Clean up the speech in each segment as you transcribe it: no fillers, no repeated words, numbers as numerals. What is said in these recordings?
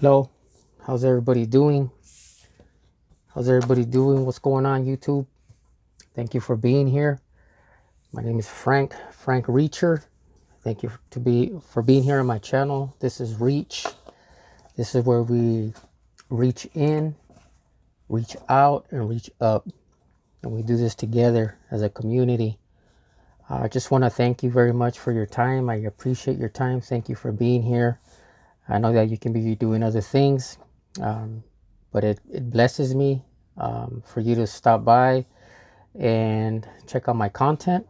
Hello, how's everybody doing? How's everybody doing? What's going on, YouTube? Thank you for being here. My name is Frank Reacher. Thank you for being here on my channel. This is Reach. This is where we reach in, reach out, and reach up, and we do this together as a community. I just want to thank you very much for your time. I appreciate your time. Thank you for being here. I know that you can be doing other things, um, but it blesses me for you to stop by and check out my content.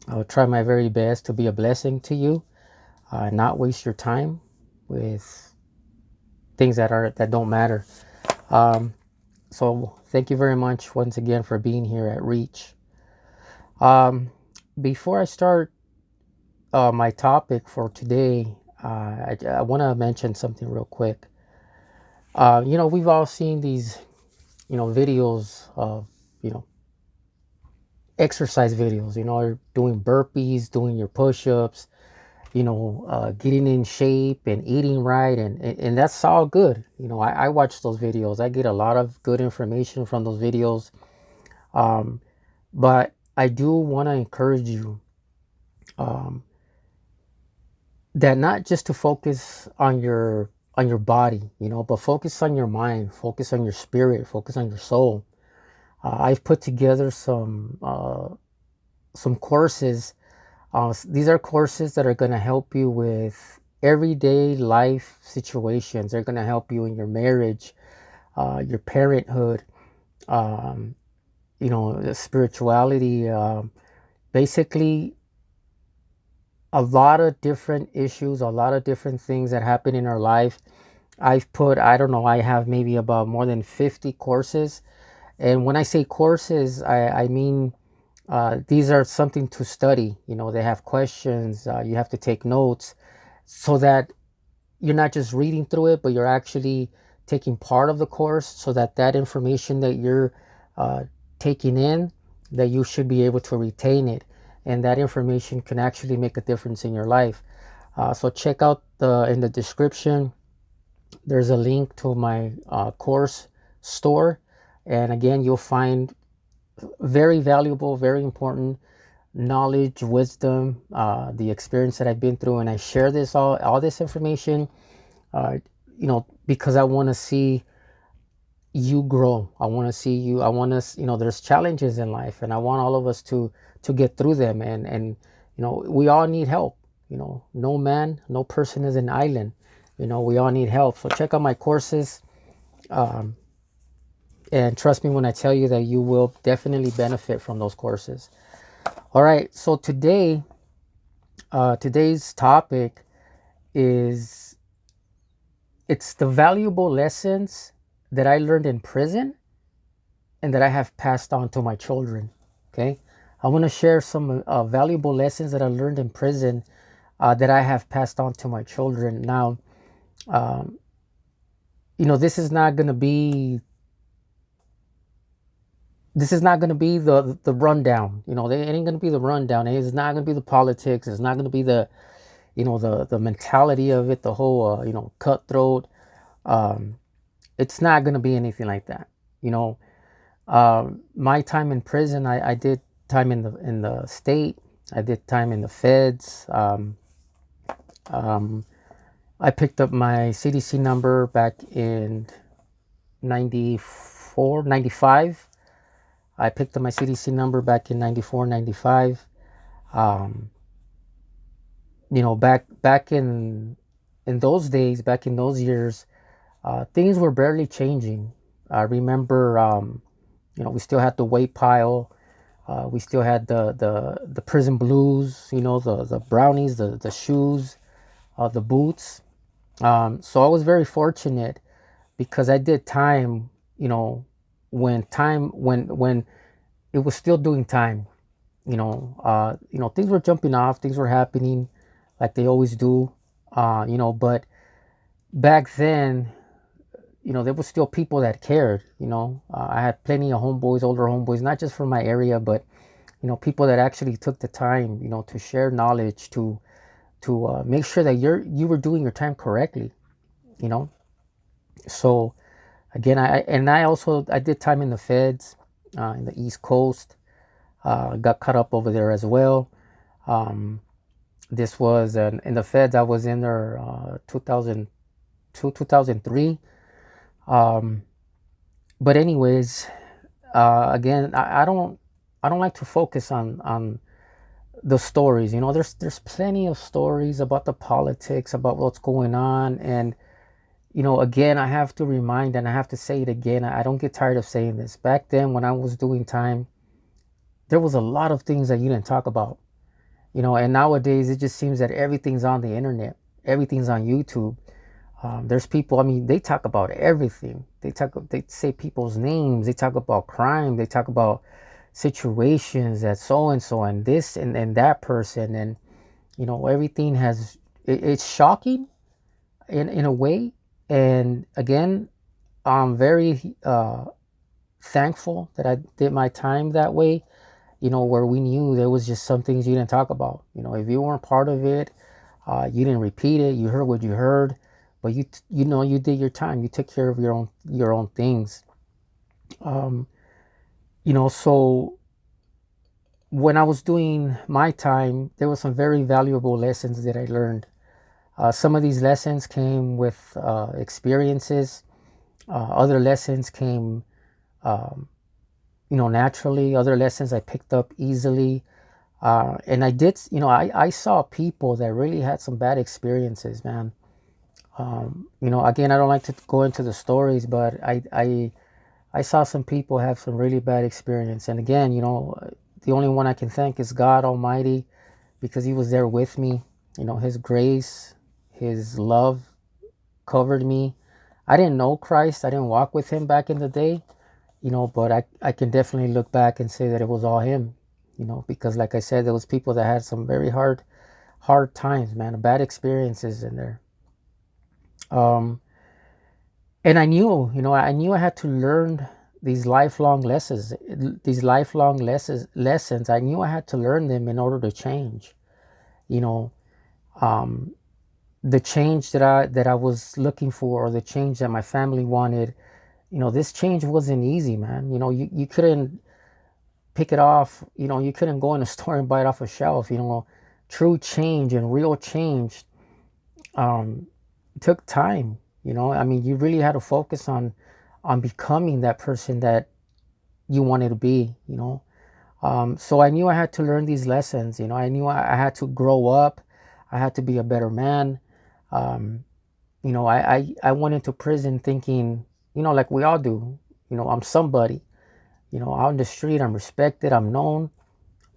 I'll try my very best to be a blessing to you, not waste your time with things that don't matter. Um, so thank you very much once again for being here at Reach. Um, Before I start my topic for today, I want to mention something real quick. We've all seen these, videos of, you know, exercise videos, doing burpees, doing your push-ups, getting in shape and eating right. And that's all good. I watch those videos. I get a lot of good information from those videos. Um, but I do want to encourage you um, that not just to focus on your body, but focus on your mind, focus on your spirit, focus on your soul. I've put together some courses. These are courses that are going to help you with everyday life situations. They're going to help you in your marriage, your parenthood, um, the spirituality. Basically, a lot of different issues, a lot of different things that happen in our life. I don't know, I have maybe about more than 50 courses. And when I say courses, I mean these are something to study. They have questions. You have to take notes so that you're not just reading through it, but you're actually taking part of the course so that that information that you're uh, taking in, that you should be able to retain it. And that information can actually make a difference in your life. So check out in the description, there's a link to my course store. And again, you'll find very valuable, very important knowledge, wisdom, the experience that I've been through, and I share this all this information, uh, because I want to see you grow. I want to see you. I want us. There's challenges in life, and I want all of us to get through them. And we all need help. No man, no person is an island. We all need help. So check out my courses, um, and trust me when I tell you that you will definitely benefit from those courses. All right. So today's topic is it's the valuable lessons that I learned in prison and that I have passed on to my children. Okay, I want to share some valuable lessons that I learned in prison that I have passed on to my children. Now, um, this is not going to be the rundown. It ain't going to be the rundown. It's not going to be the politics. It's not going to be the mentality of it, the whole cutthroat. Um, it's not going to be anything like that. You know, my time in prison, I did time in the state. I did time in the feds. Um, I picked up my CDC number back in 94, 95. I picked up my CDC number back in 94, 95. Um, back in those days, back in those years, things were barely changing. I remember, we still had the weight pile. We still had the prison blues, the brownies, the shoes, the boots. So I was very fortunate because I did time, when it was still doing time. Things were jumping off, things were happening like they always do. But back then, there was still people that cared. I had plenty of homeboys, older homeboys, not just from my area, but people that actually took the time, to share knowledge, to make sure that you were doing your time correctly. you know So again, I also I did time in the feds, in the East Coast. Got caught up over there as well. Um, this was in the feds. I was in there 2002, 2003. Um, but anyways, again, I don't like to focus on the stories. You know, there's plenty of stories about the politics, about what's going on, and you know, again, I have to remind and I have to say it again. I don't get tired of saying this. Back then, when I was doing time, there was a lot of things that you didn't talk about. You know, and nowadays it just seems that everything's on the internet, everything's on YouTube. There's people. I mean, they talk about everything. They say people's names. They talk about crime. They talk about situations that so and so and this and that person, and you know, everything has. It's shocking in a way. And again, I'm very thankful that I did my time that way. You know, where we knew there was just some things you didn't talk about. You know, if you weren't part of it, you didn't repeat it. You heard what you heard, but you know you did your time. You took care of your own things. Um, you know, so when I was doing my time, there were some very valuable lessons that I learned. Some of these lessons came with experiences. Other lessons came, um, you know, naturally. Other lessons I picked up easily. And I did, you know, I saw people that really had some bad experiences, man. You know, again, I don't like to go into the stories, but I saw some people have some really bad experience. And again, you know, the only one I can thank is God Almighty because He was there with me. You know, His grace, His love covered me. I didn't know Christ. I didn't walk with Him back in the day, you know, but I can definitely look back and say that it was all Him, you know, because like I said, there was people that had some very hard times, man, bad experiences in there. Um, and I knew, you know, I knew I had to learn these lifelong lessons, lessons. I knew I had to learn them in order to change, you know, um, the change that I was looking for, or the change that my family wanted. You know, this change wasn't easy, man. You know, you couldn't pick it off. You know, you couldn't go in a store and buy it off a shelf. You know, true change and real change um, took time. You know, I mean, you really had to focus on becoming that person that you wanted to be. You know, so I knew I had to learn these lessons. You know, I knew I had to grow up. I had to be a better man. Um, you know, I went into prison thinking, you know, like we all do. You know, I'm somebody. You know, out in the street, I'm respected, I'm known.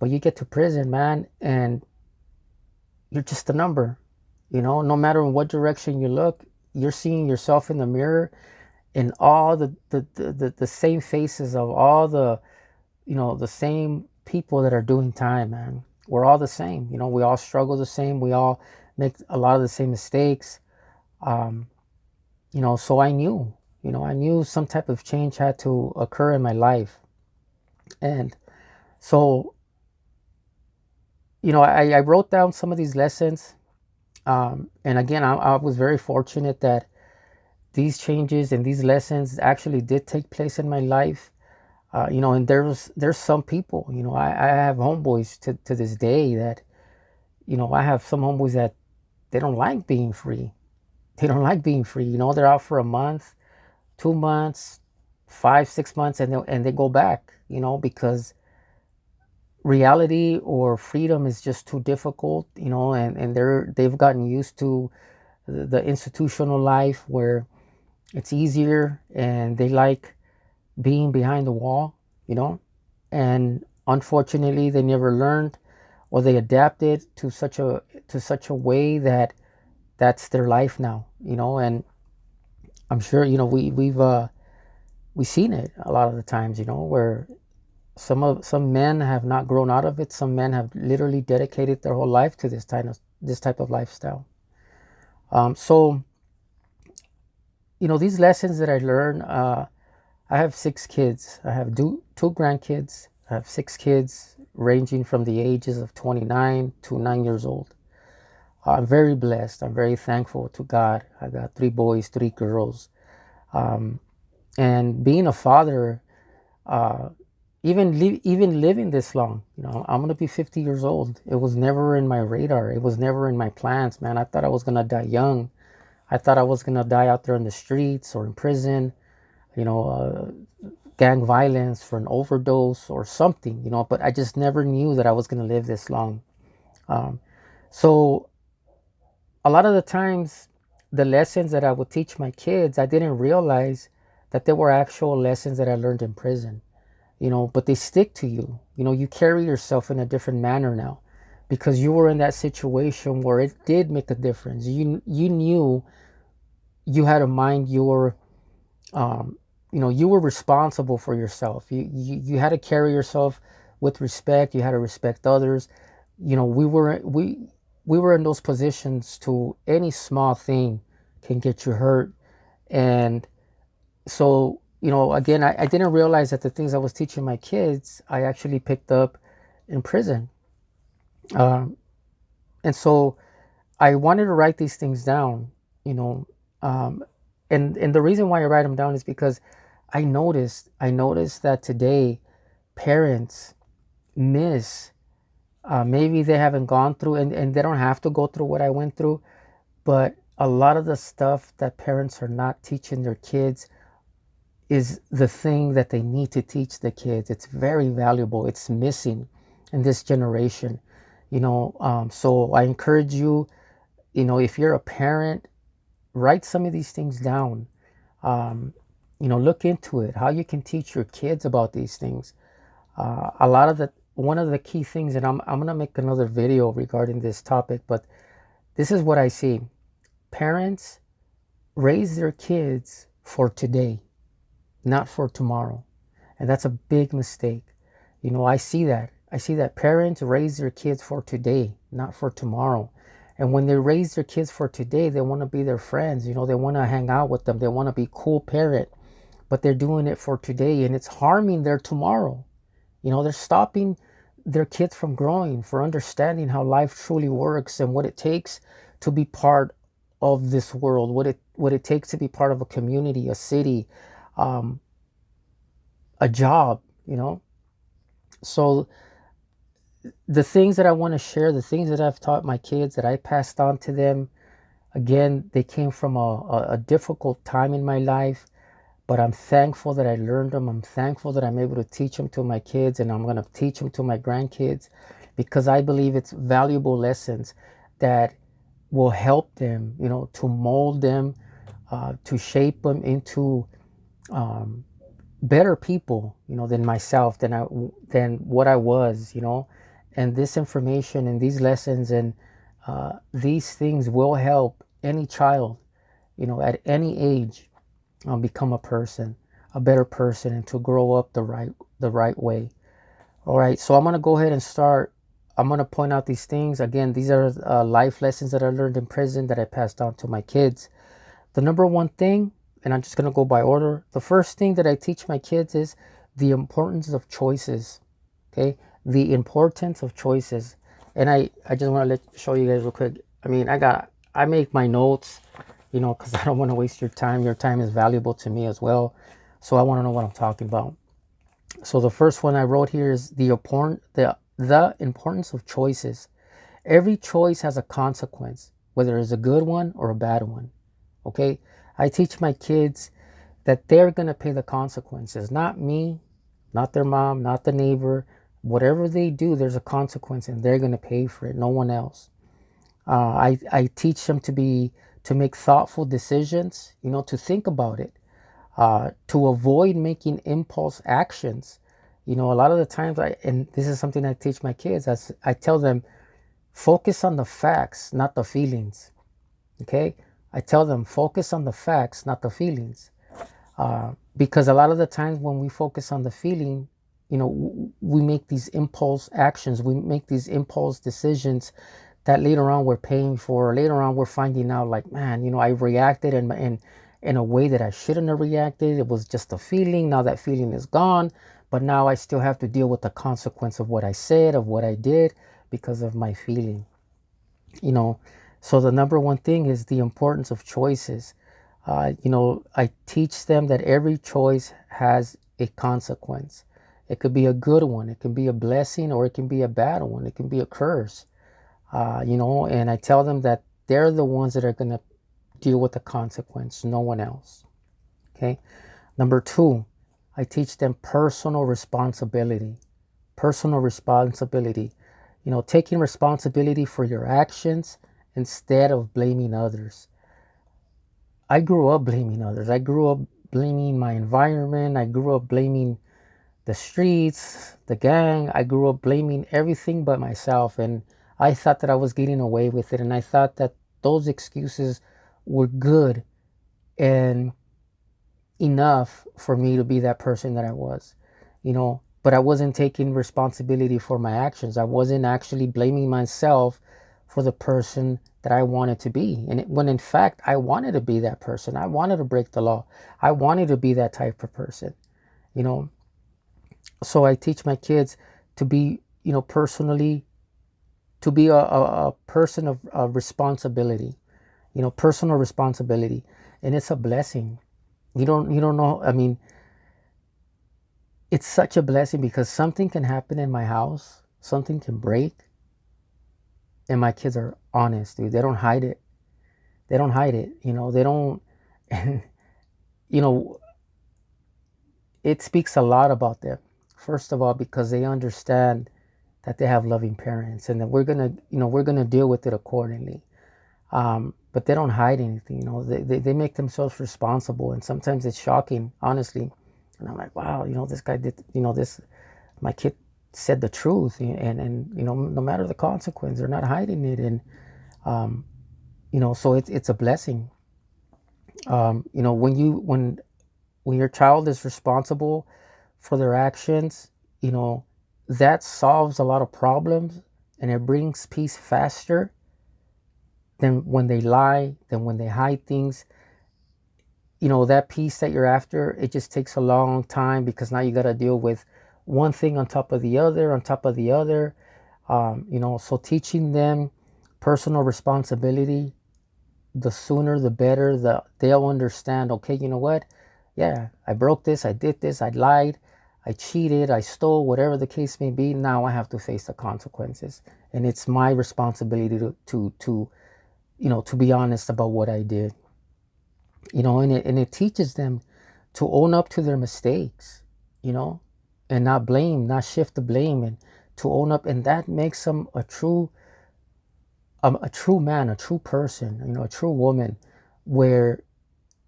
But you get to prison, man, and you're just a number. You know, no matter in what direction you look, you're seeing yourself in the mirror in all the same faces of all the, you know, the same people that are doing time, man. We're all the same. You know, we all struggle the same. We all make a lot of the same mistakes. Um, you know, so I knew some type of change had to occur in my life. And so, you know, I wrote down some of these lessons. And again, I was very fortunate that these changes and these lessons actually did take place in my life. You know, and there's some people, you know, I have homeboys to this day that, you know, I have some homeboys that they don't like being free. They don't like being free. You know, they're out for a month, 2 months, 5, 6 months, and they go back, you know, because reality or freedom is just too difficult, you know, and they've gotten used to the institutional life where it's easier and they like being behind the wall, you know, and unfortunately they never learned or they adapted to such a way that that's their life now, you know. And I'm sure, you know, we've seen it a lot of the times, you know, where some men have not grown out of it. Some men have literally dedicated their whole life to this type of lifestyle. So you know, these lessons that I learned. I have 6 kids. I have two grandkids. I have 6 kids ranging from the ages of 29 to 9 years old. I'm very blessed. I'm very thankful to God. I got 3 boys, 3 girls. And being a father, uh, even living this long, I'm gonna be 50 years old. It was never in my radar. It was never in my plans, man. I thought I was gonna die young. I thought I was gonna die out there in the streets or in prison, you know, gang violence for an overdose or something, But I just never knew that I was gonna live this long. So a lot of the times, the lessons that I would teach my kids, I didn't realize that they were actual lessons that I learned in prison. But they stick to you. You carry yourself in a different manner now because you were in that situation where it did make a difference. You knew you had to mind your, you were responsible for yourself. You had to carry yourself with respect. You had to respect others. We were in those positions to any small thing can get you hurt. And so, again, I didn't realize that the things I was teaching my kids, I actually picked up in prison. Um, and so I wanted to write these things down, you know, um, and the reason why I write them down is because I noticed that today parents miss, maybe they haven't gone through, and they don't have to go through what I went through, but a lot of the stuff that parents are not teaching their kids is the thing that they need to teach the kids. It's very valuable. It's missing in this generation, so I encourage you, if you're a parent, write some of these things down. um, look into it, how you can teach your kids about these things. A lot of the One of the key things, and I'm going to make another video regarding this topic, but this is what I see. Parents raise their kids for today, not for tomorrow. And that's a big mistake. I see that. I see that parents raise their kids for today, not for tomorrow. And when they raise their kids for today, they want to be their friends. They want to hang out with them. They want to be cool parent, but they're doing it for today and it's harming their tomorrow. They're stopping their kids from growing, for understanding how life truly works and what it takes to be part of this world, what it takes to be part of a community, a city, um, a job, So the things that I want to share, the things that I've taught my kids, that I passed on to them, again, they came from a difficult time in my life, but I'm thankful that I learned them. I'm thankful that I'm able to teach them to my kids, and I'm going to teach them to my grandkids because I believe it's valuable lessons that will help them, to mold them, to shape them into um, better people, than myself, than what I was, And this information and these lessons and these things will help any child, at any age, become a person, a better person, and to grow up the right way. All right, so I'm gonna go ahead and start. I'm gonna point out these things again. These are life lessons that I learned in prison that I passed on to my kids. The number one thing, and I'm just going to go by order. The first thing that I teach my kids is the importance of choices. Okay. The importance of choices. And I just want to show you guys real quick. I mean, I make my notes, because I don't want to waste your time. Your time is valuable to me as well. So I want to know what I'm talking about. So the first one I wrote here is the importance of choices. Every choice has a consequence, whether it's a good one or a bad one. Okay, I teach my kids that they're going to pay the consequences, not me, not their mom, not the neighbor. Whatever they do, there's a consequence and they're going to pay for it, no one else. I teach them to make thoughtful decisions, to think about it, to avoid making impulse actions. A lot of the times, and this is something I teach my kids, I tell them, focus on the facts, not the feelings. Okay, I tell them, focus on the facts, not the feelings. Because a lot of the times when we focus on the feeling, we make these impulse actions, we make these impulse decisions that later on we're paying for. Later on we're finding out like, man, I reacted in a way that I shouldn't have reacted. It was just a feeling. Now that feeling is gone, but now I still have to deal with the consequence of what I said, of what I did, because of my feeling. you know so the number one thing is the importance of choices. I teach them that every choice has a consequence. It could be a good one, it can be a blessing, or it can be a bad one, it can be a curse. And I tell them that they're the ones that are going to deal with the consequence, no one else. Okay. Number two, I teach them personal responsibility. Personal responsibility. Taking responsibility for your actions instead of blaming others. I grew up blaming others. I grew up blaming my environment. I grew up blaming the streets, the gang. I grew up blaming everything but myself. And I thought that I was getting away with it. And I thought that those excuses were good and enough for me to be that person that I was, but I wasn't taking responsibility for my actions. I wasn't actually blaming myself for the person that I wanted to be. When in fact, I wanted to be that person. I wanted to break the law. I wanted to be that type of person, you know. So I teach my kids to be, personally, to be a person of responsibility, personal responsibility. And it's a blessing. You don't know. I mean, it's such a blessing because something can happen in my house, something can break, and my kids are honest, dude. They don't hide it. They don't hide it. They don't, and, you know, it speaks a lot about them. First of all, because they understand that they have loving parents and that we're gonna deal with it accordingly. But they don't hide anything, they make themselves responsible. And sometimes it's shocking, honestly. And I'm like, wow, this guy did, this, my kid said the truth, and no matter the consequence, they're not hiding it. And so it's a blessing. When your child is responsible for their actions, you know that solves a lot of problems, and it brings peace faster than when they lie, than when they hide things. That peace that you're after, it just takes a long time, because now you got to deal with one thing on top of the other, on top of the other. So teaching them personal responsibility, the sooner the better. They'll understand, okay, you know what? Yeah, I broke this, I did this, I lied, I cheated, I stole, whatever the case may be. Now I have to face the consequences. And it's my responsibility to be honest about what I did. And it teaches them to own up to their mistakes, you know, and not blame, not shift the blame, and to own up. And that makes them a true man, a true person, a true woman, where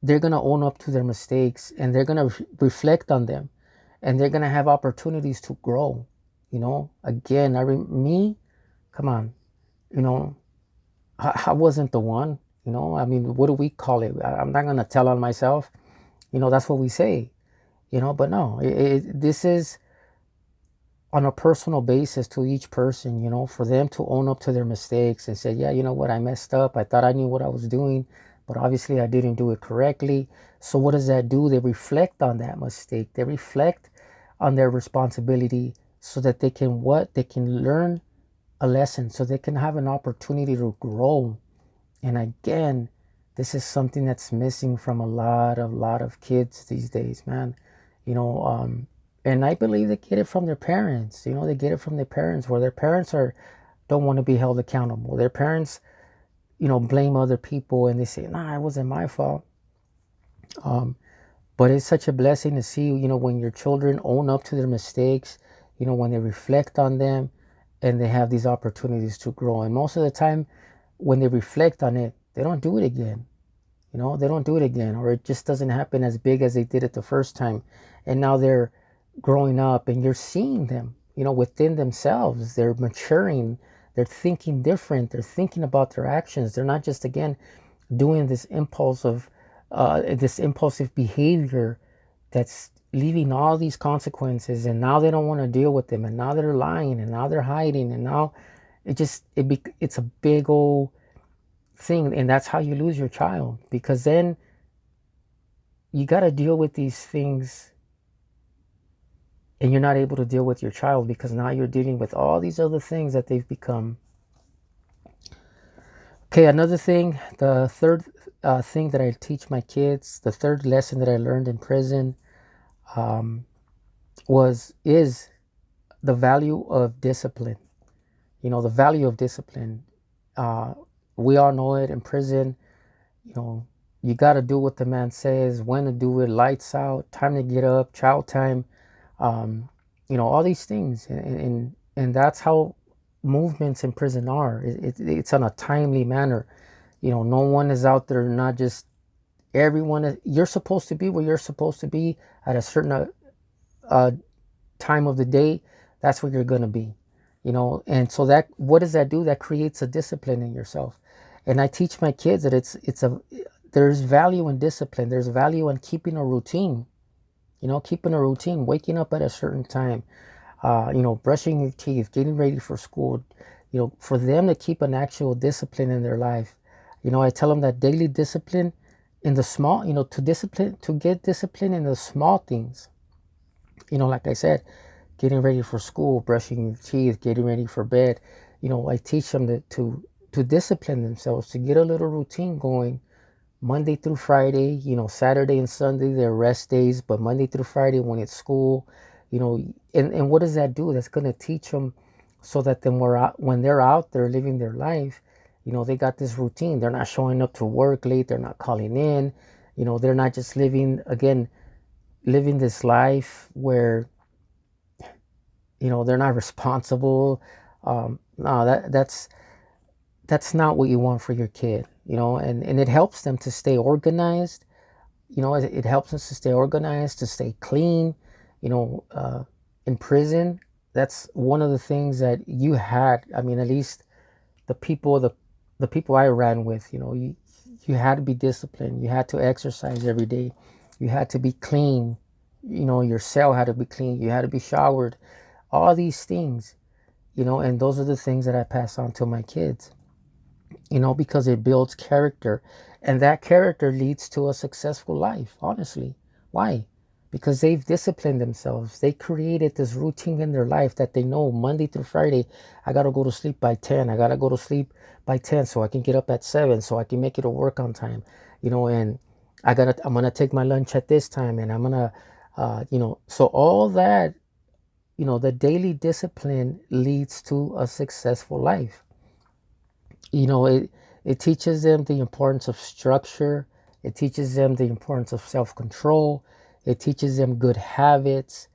they're going to own up to their mistakes, and they're going to reflect on them, and they're going to have opportunities to grow. Again, me, come on, you know, I wasn't the one, I mean, what do we call it? I'm not going to tell on myself, that's what we say, but no, this is on a personal basis to each person, for them to own up to their mistakes and say, yeah, you know what, I messed up. I thought I knew what I was doing, but obviously I didn't do it correctly. So what does that do? They reflect on that mistake. They reflect on their responsibility, so that they can what? They can learn a lesson, so they can have an opportunity to grow. And again, this is something that's missing from a lot of kids these days, man. You know, and I believe they get it from their parents. They get it from their parents, where their parents don't want to be held accountable. Their parents, blame other people, and they say, "Nah, it wasn't my fault." But it's such a blessing to see, when your children own up to their mistakes, when they reflect on them, and they have these opportunities to grow. And most of the time, when they reflect on it, they don't do it again. They don't do it again, or it just doesn't happen as big as they did it the first time. And now they're growing up, and you're seeing them, within themselves. They're maturing. They're thinking different. They're thinking about their actions. They're not just, again, doing this impulsive behavior that's leaving all these consequences, and now they don't want to deal with them, and now they're lying, and now they're hiding, and now it's a big old thing. And that's how you lose your child, because then you got to deal with these things, and you're not able to deal with your child, because now you're dealing with all these other things that they've become. Okay, another thing, the third thing that I teach my kids, the third lesson that I learned in prison, um, is the value of discipline. The value of discipline. Uh, we all know it in prison. You know, you got to do what the man says, when to do it, lights out, time to get up, chow time. Um, all these things, and that's how movements in prison are. It's on a timely manner. No one is out there, not just everyone. You're supposed to be where you're supposed to be at a certain uh, time of the day. That's where you're gonna be. And so that, what does that do? That creates a discipline in yourself. And I teach my kids that there's value in discipline. There's value in keeping a routine. Keeping a routine, waking up at a certain time, brushing your teeth, getting ready for school, for them to keep an actual discipline in their life. I tell them that daily discipline in the small, to get discipline in the small things. Like I said, getting ready for school, brushing your teeth, getting ready for bed. I teach them to discipline themselves, to get a little routine going Monday through Friday. Saturday and Sunday, they're rest days, but Monday through Friday when it's school, and what does that do? That's going to teach them so that then when they're out there living their life, they got this routine. They're not showing up to work late. They're not calling in. They're not just living this life where, they're not responsible. No, that's not what you want for your kid. And it helps them to stay organized. It helps us to stay organized, to stay clean. In prison, that's one of the things that you had. I mean, at least the people the people I ran with, you had to be disciplined. You had to exercise every day. You had to be clean. Your cell had to be clean. You had to be showered. All these things, and those are the things that I pass on to my kids. Because it builds character, and that character leads to a successful life, honestly. Why? Because they've disciplined themselves. They created this routine in their life that they know Monday through Friday, I got to go to sleep by 10. I got to go to sleep by 10 so I can get up at 7 so I can make it to work on time. And I'm going to take my lunch at this time, and I'm going to, so all that, the daily discipline leads to a successful life. It teaches them the importance of structure. It teaches them the importance of self-control. It teaches them good habits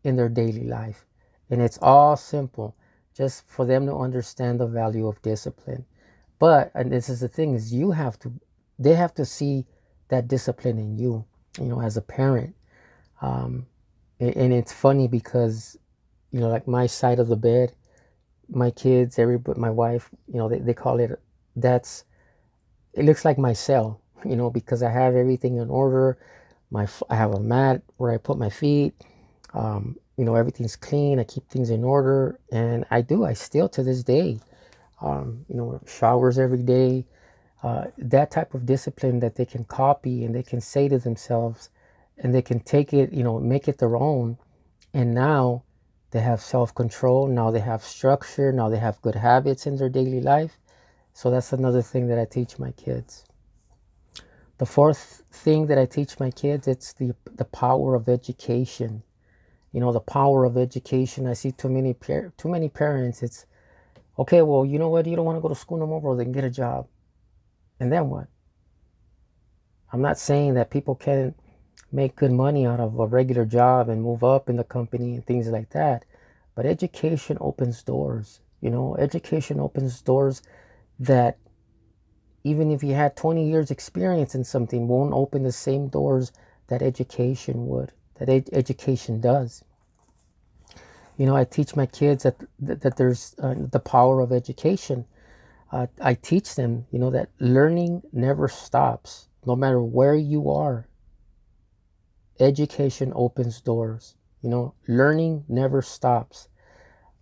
in their daily life. And it's all simple, just for them to understand the value of discipline. But, and this is the thing, is they have to see that discipline in you, as a parent. Um, and it's funny because, like my side of the bed, my kids, everybody, my wife, they call it, it looks like my cell, because I have everything in order. I have a mat where I put my feet. Everything's clean. I keep things in order, and I still to this day, showers every day. That type of discipline that they can copy and they can say to themselves, and they can take it, make it their own. And now they have self-control. Now they have structure. Now they have good habits in their daily life. So that's another thing that I teach my kids. The fourth thing that I teach my kids, it's the power of education. The power of education. I see too many parents. It's okay. Well, you know what? You don't want to go to school no more. Well, then get a job. And then what? I'm not saying that people can't make good money out of a regular job and move up in the company and things like that. But education opens doors. Education opens doors that even if you had 20 years experience in something, won't open the same doors that education would, that education does. I teach my kids that there's the power of education. I teach them, that learning never stops. No matter where you are, education opens doors. Learning never stops.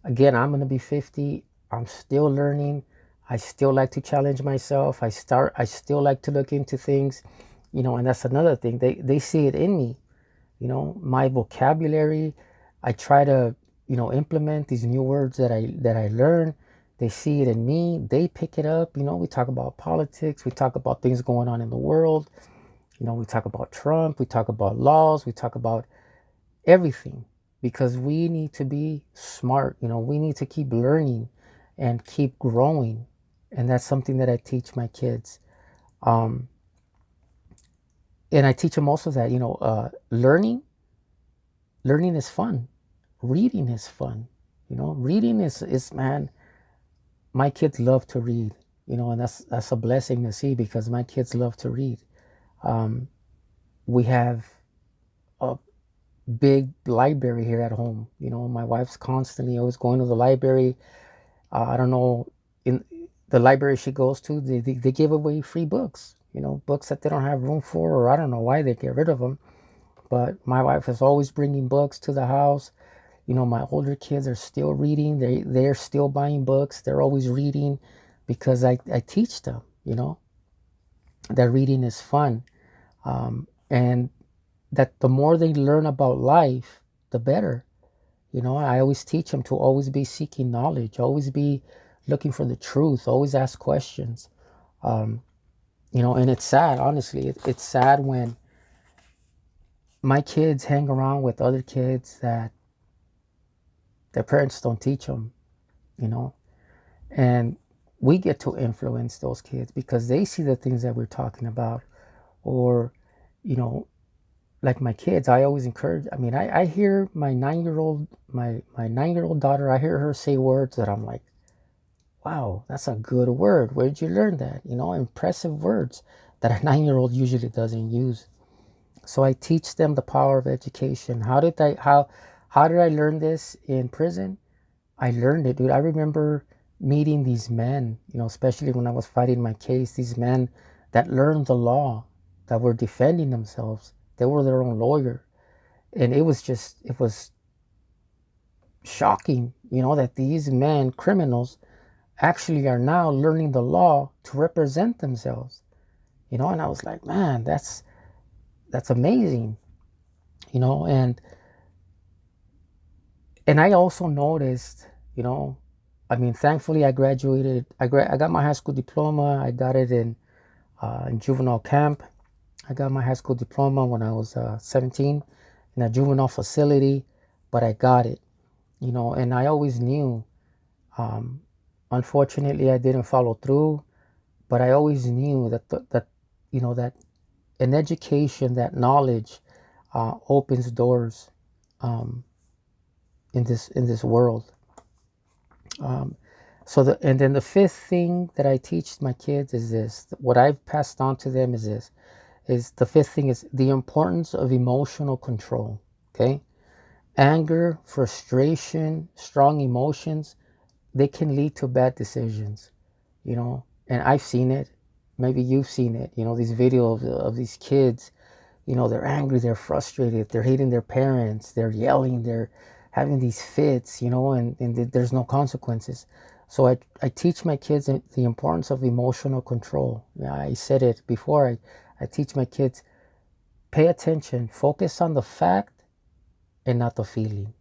Again, I'm going to be 50. I'm still learning. I still like to challenge myself. I still like to look into things, and that's another thing. They see it in me, my vocabulary. I try to, implement these new words that I learn, They see it in me. They pick it up. We talk about politics. We talk about things going on in the world. We talk about Trump. We talk about laws. We talk about everything because we need to be smart. We need to keep learning and keep growing. And that's something that I teach my kids. Um, and I teach them also that, learning is fun. Reading is fun. Reading is, man, my kids love to read, and that's a blessing to see because my kids love to read. Um, we have a big library here at home. My wife's constantly always going to the library. I don't know, in the library she goes to, they give away free books, books that they don't have room for, or I don't know why they get rid of them. But my wife is always bringing books to the house. My older kids are still reading. They're still buying books. They're always reading because I teach them, that reading is fun. And that the more they learn about life, the better. I always teach them to always be seeking knowledge, always be looking for the truth, always ask questions. Um, and it's sad, honestly. It's sad when my kids hang around with other kids that their parents don't teach them, you know, and we get to influence those kids because they see the things that we're talking about. Or, you know, like my kids, I always encourage. I mean, I hear my 9-year old daughter, I hear her say words that I'm like, wow, that's a good word. Where did you learn that? Impressive words that a 9-year old usually doesn't use. So I teach them the power of education. How did I learn this in prison? I learned it, dude. I remember meeting these men, especially when I was fighting my case, these men that learned the law, that were defending themselves. They were their own lawyer. And it was shocking, that these men, criminals, actually are now learning the law to represent themselves. And I was like, man, that's amazing. And I also noticed, I mean, thankfully I graduated. I got my high school diploma. I got it in juvenile camp. I got my high school diploma when I was 17 in a juvenile facility, but I got it, and I always knew. Um, Unfortunately, I didn't follow through, but I always knew that an education, that knowledge, opens doors um, in this world. Um, and then the fifth thing that I teach my kids is this. What I've passed on to them is this. Is the fifth thing is the importance of emotional control. Okay, anger, frustration, strong emotions, they can lead to bad decisions. And I've seen it. Maybe you've seen it. These videos of these kids. They're angry, they're frustrated, they're hating their parents, they're yelling, they're having these fits, and there's no consequences. So I teach my kids the importance of emotional control. Yeah, I said it before. I teach my kids, pay attention, focus on the fact and not the feeling.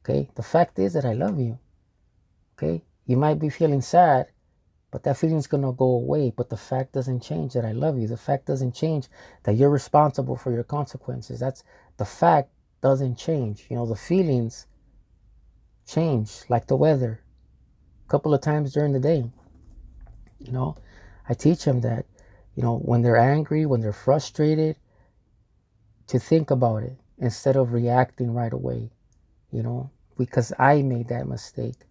Okay? The fact is that I love you. Okay? You might be feeling sad, but that feeling's gonna go away. But the fact doesn't change that I love you. The fact doesn't change that you're responsible for your consequences. That's the fact doesn't change. The feelings change like the weather a couple of times during the day. You know, I teach them that, when they're angry, when they're frustrated, to think about it instead of reacting right away, because I made that mistake.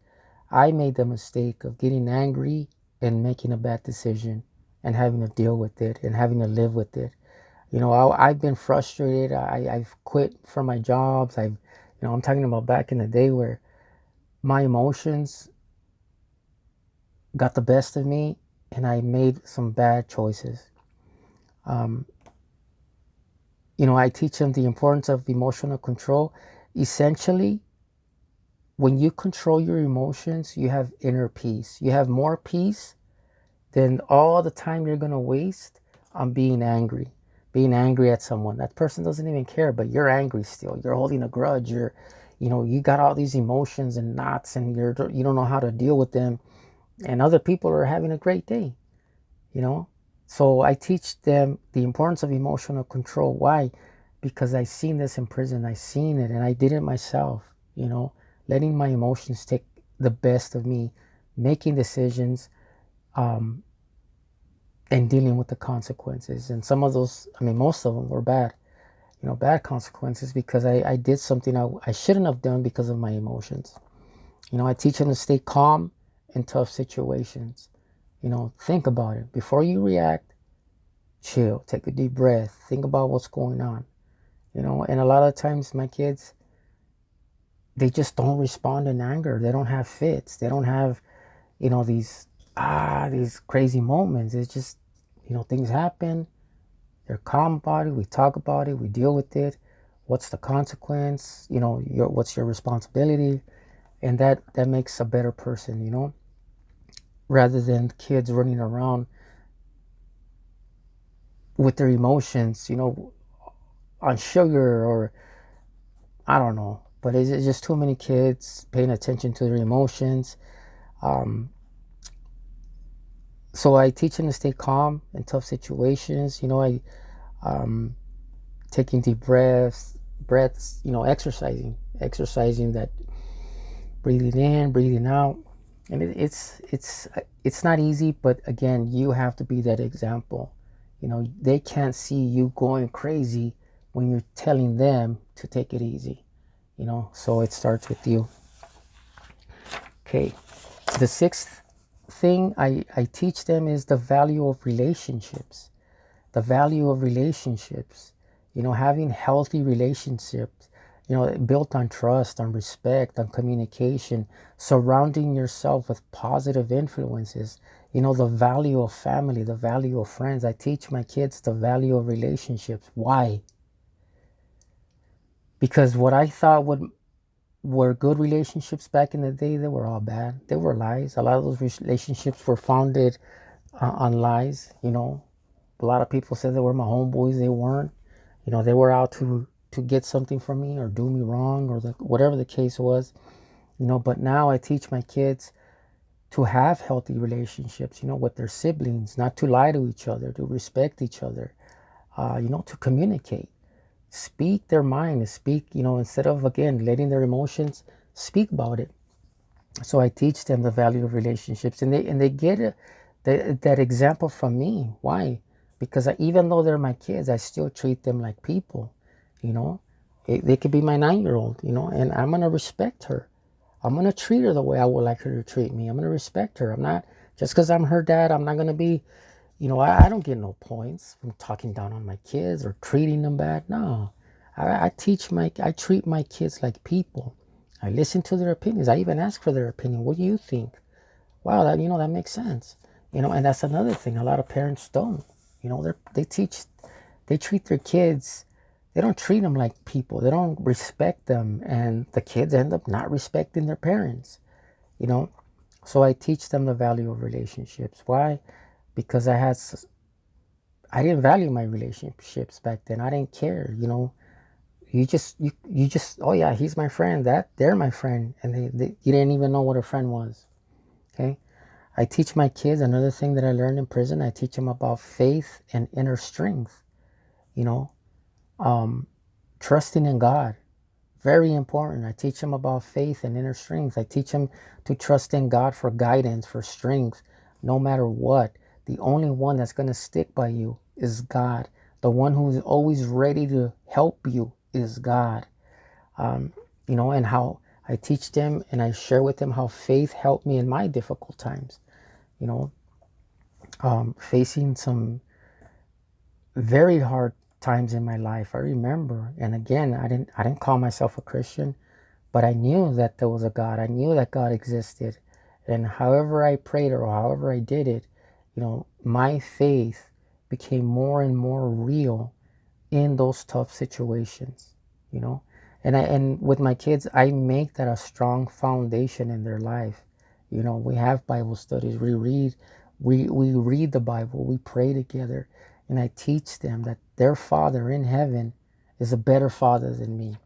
I made the mistake of getting angry and making a bad decision and having to deal with it and having to live with it. I've been frustrated. I've quit from my jobs. I'm talking about back in the day where my emotions got the best of me and I made some bad choices. Um, I teach them the importance of emotional control. Essentially, when you control your emotions, you have inner peace. You have more peace than all the time you're going to waste on being angry at someone. That person doesn't even care, but you're angry still. You're holding a grudge. You got all these emotions and knots, and you don't know how to deal with them. and other people are having a great day, you know. So I teach them the importance of emotional control. Why? Because I seen this in prison. I seen it, and I did it myself, you know, letting my emotions take the best of me, making decisions, um, and dealing with the consequences. And some of those, I mean, most of them were bad, you know, bad consequences, because I did something I shouldn't have done because of my emotions. You know, I teach them to stay calm in tough situations. You know, think about it. Before you react, chill, take a deep breath, think about what's going on. You know, and a lot of times my kids, they just don't respond in anger. They don't have fits. They don't have, you know, these crazy moments. It's just, you know, things happen. They're calm about it. We talk about it. We deal with it. What's the consequence? You know, what's your responsibility? And that makes a better person, you know, rather than kids running around with their emotions, you know, on sugar, or I don't know. But it's just too many kids paying attention to their emotions. Um, so I teach them to stay calm in tough situations. You know, I um, taking deep breaths. You know, exercising that, breathing in, breathing out, and it's not easy. But again, you have to be that example. You know, they can't see you going crazy when you're telling them to take it easy. You know, so it starts with you. Okay. The sixth thing I teach them is the value of relationships. The value of relationships. You know, having healthy relationships, you know, built on trust, on respect, on communication, surrounding yourself with positive influences. You know, the value of family, the value of friends. I teach my kids the value of relationships. Why? Because what I thought were good relationships back in the day, they were all bad. They were lies. A lot of those relationships were founded on lies. You know, a lot of people said they were my homeboys. They weren't. You know, they were out to get something from me or do me wrong, or whatever the case was. You know, but now I teach my kids to have healthy relationships, you know, with their siblings, not to lie to each other, to respect each other, you know, to communicate, speak their mind, speak, you know, instead of, again, letting their emotions, speak about it. So I teach them the value of relationships, and they get that example from me. Why? Because even though they're my kids, I still treat them like people. You know, they could be my 9-year old. You know, and I'm gonna respect her. I'm gonna treat her the way I would like her to treat me. I'm gonna respect her. I'm not, just because I'm her dad, I'm not gonna be. You know, I don't get no points from talking down on my kids or treating them bad. No, I treat my kids like people. I listen to their opinions. I even ask for their opinion. What do you think? Wow, that, you know, that makes sense. You know, and that's another thing. A lot of parents don't. You know, they treat their kids. They don't treat them like people. They don't respect them, and the kids end up not respecting their parents. You know, so I teach them the value of relationships. Why? Because I didn't value my relationships back then. I didn't care. You know, you just, oh yeah, he's my friend. That they're my friend, and you didn't even know what a friend was. Okay. I teach my kids another thing that I learned in prison. I teach them about faith and inner strength. You know, um, trusting in God, very important. I teach them about faith and inner strength. I teach them to trust in God for guidance, for strength, no matter what. The only one that's going to stick by you is God. The one who's always ready to help you is God. Um, you know, and how I teach them and I share with them how faith helped me in my difficult times. You know, facing some very hard times in my life. I remember, and again, I didn't call myself a Christian, but I knew that there was a God. I knew that God existed, and however I prayed or however I did it, you know, my faith became more and more real in those tough situations. You know, and with my kids, I make that a strong foundation in their life. You know, we have Bible studies. We read the Bible. We pray together, and I teach them that their Father in heaven is a better Father than me.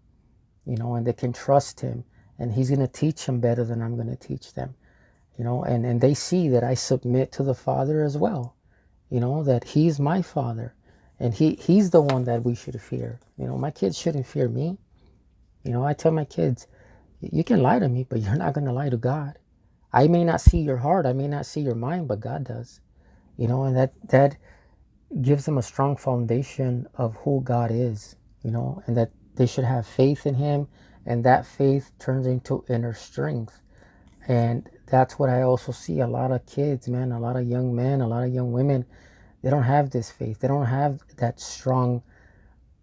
You know, and they can trust Him, and He's going to teach them better than I'm going to teach them. and they see that I submit to the Father as well, that He's my Father, and He's the one that we should fear. My kids shouldn't fear me. I tell my kids, you can lie to me, but you're not going to lie to God. I may not see your heart, I may not see your mind, but God does. And that gives them a strong foundation of who God is, and that they should have faith in Him, and that faith turns into inner strength. And that's what I also see. A lot of kids, man, a lot of young men, a lot of young women, they don't have this faith. They don't have that strong,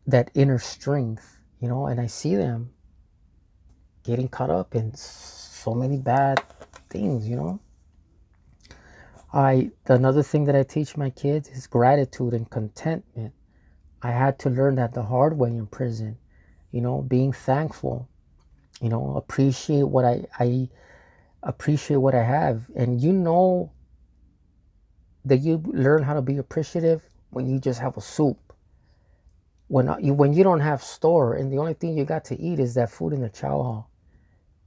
that inner strength, and I see them getting caught up in so many bad things. Another thing that I teach my kids is gratitude and contentment. I had to learn that the hard way in prison, being thankful, appreciate what I appreciate what I have. And that you learn how to be appreciative when you just have a soup. When you don't have store and the only thing you got to eat is that food in the chow hall.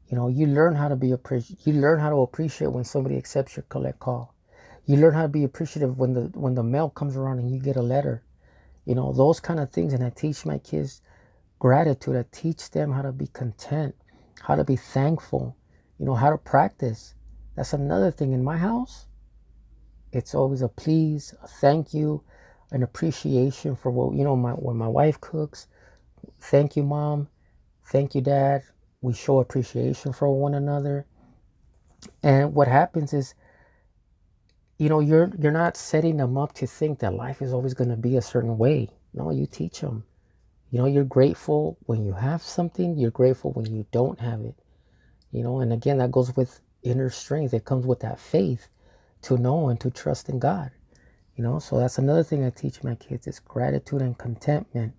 You learn how to be you learn how to appreciate when somebody accepts your collect call. You learn how to be appreciative when the mail comes around and you get a letter. Those kind of things. And I teach my kids gratitude. I teach them how to be content, how to be thankful, how to practice. That's another thing in my house. It's always a please, a thank you, an appreciation for what, when my wife cooks. Thank you, Mom. Thank you, Dad. We show appreciation for one another. And what happens is, you're not setting them up to think that life is always going to be a certain way. No, you teach them. You're grateful when you have something. You're grateful when you don't have it. And again, that goes with inner strength. It comes with that faith to know and to trust in God. So that's another thing I teach my kids is gratitude and contentment.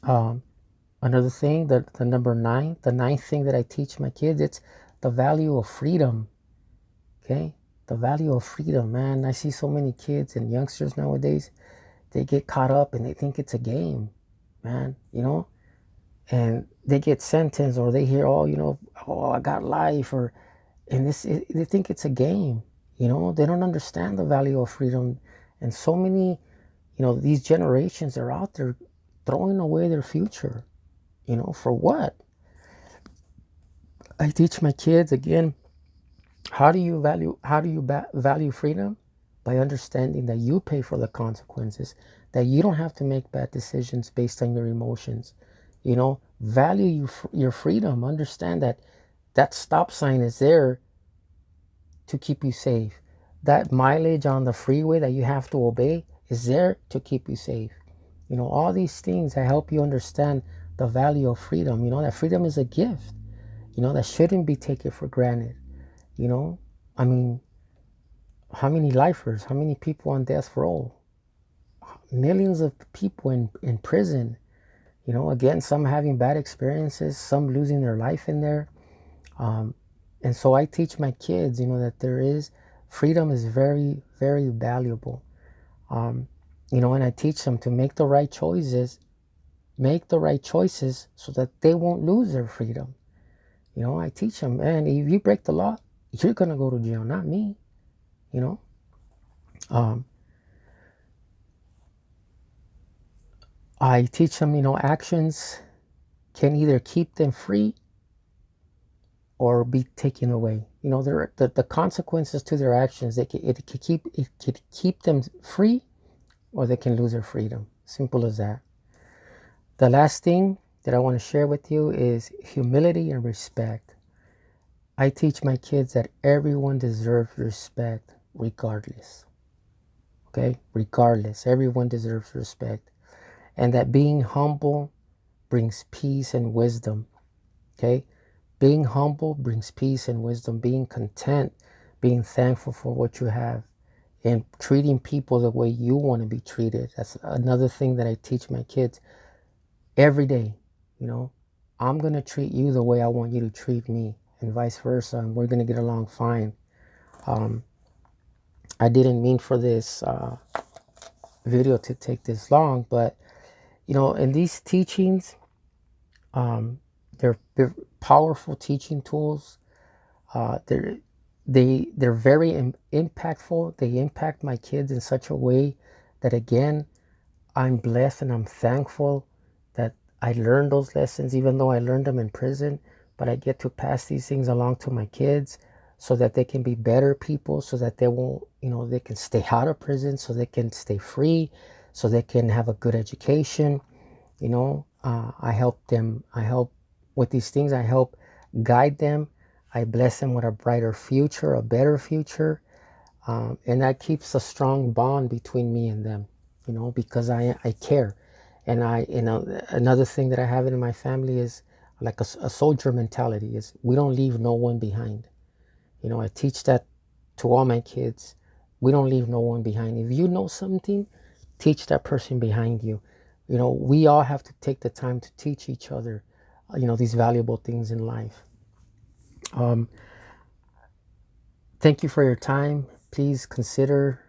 Another thing, the number 9, the ninth thing that I teach my kids, it's the value of freedom. Okay? The value of freedom, man. I see so many kids and youngsters nowadays, they get caught up and they think it's a game, man, and they get sentenced or they hear, oh, I got life, they think it's a game, they don't understand the value of freedom. And so many, these generations are out there throwing away their future, for what? I teach my kids again, how do you value freedom? By understanding that you pay for the consequences, that you don't have to make bad decisions based on your emotions. Value your freedom. Understand that stop sign is there to keep you safe. That mileage on the freeway that you have to obey is there to keep you safe. All these things that help you understand the value of freedom. That freedom is a gift, that shouldn't be taken for granted. I mean, how many lifers, how many people on death row, millions of people in prison, again, some having bad experiences, some losing their life in there. And so I teach my kids, that freedom is very, very valuable. And I teach them to make the right choices so that they won't lose their freedom. I teach them, man, if you break the law, you're going to go to jail, not me. I teach them, actions can either keep them free or be taken away. The consequences to their actions, it could keep them free or they can lose their freedom. Simple as that. The last thing that I want to share with you is humility and respect. I teach my kids that everyone deserves respect regardless. Okay? Regardless. Everyone deserves respect. And that being humble brings peace and wisdom. Okay? Being humble brings peace and wisdom. Being content, being thankful for what you have, and treating people the way you want to be treated. That's another thing that I teach my kids every day. I'm going to treat you the way I want you to treat me, and vice versa, and we're going to get along fine. I didn't mean for this video to take this long, but in these teachings, they're powerful teaching tools. they're very impactful. They impact my kids in such a way that, again, I'm blessed and I'm thankful that I learned those lessons, even though I learned them in prison. But I get to pass these things along to my kids so that they can be better people, so that they won't, they can stay out of prison, so they can stay free, so they can have a good education. I help them. I help with these things. I help guide them. I bless them with a brighter future, a better future. And that keeps a strong bond between me and them, because I care. And another thing that I have in my family is like a soldier mentality is we don't leave no one behind. I teach that to all my kids. We don't leave no one behind. If you know something, teach that person behind you. We all have to take the time to teach each other, these valuable things in life. Thank you for your time. Please consider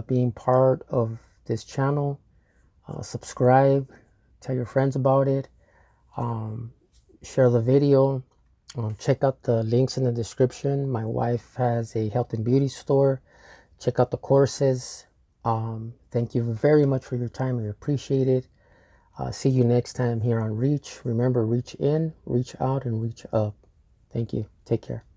being part of this channel. Subscribe, tell your friends about it, share the video. Check out the links in the description. My wife has a health and beauty store. Check out the courses. Thank you very much for your time. I appreciate it. See you next time here on Reach. Remember, reach in, reach out, and reach up. Thank you. Take care.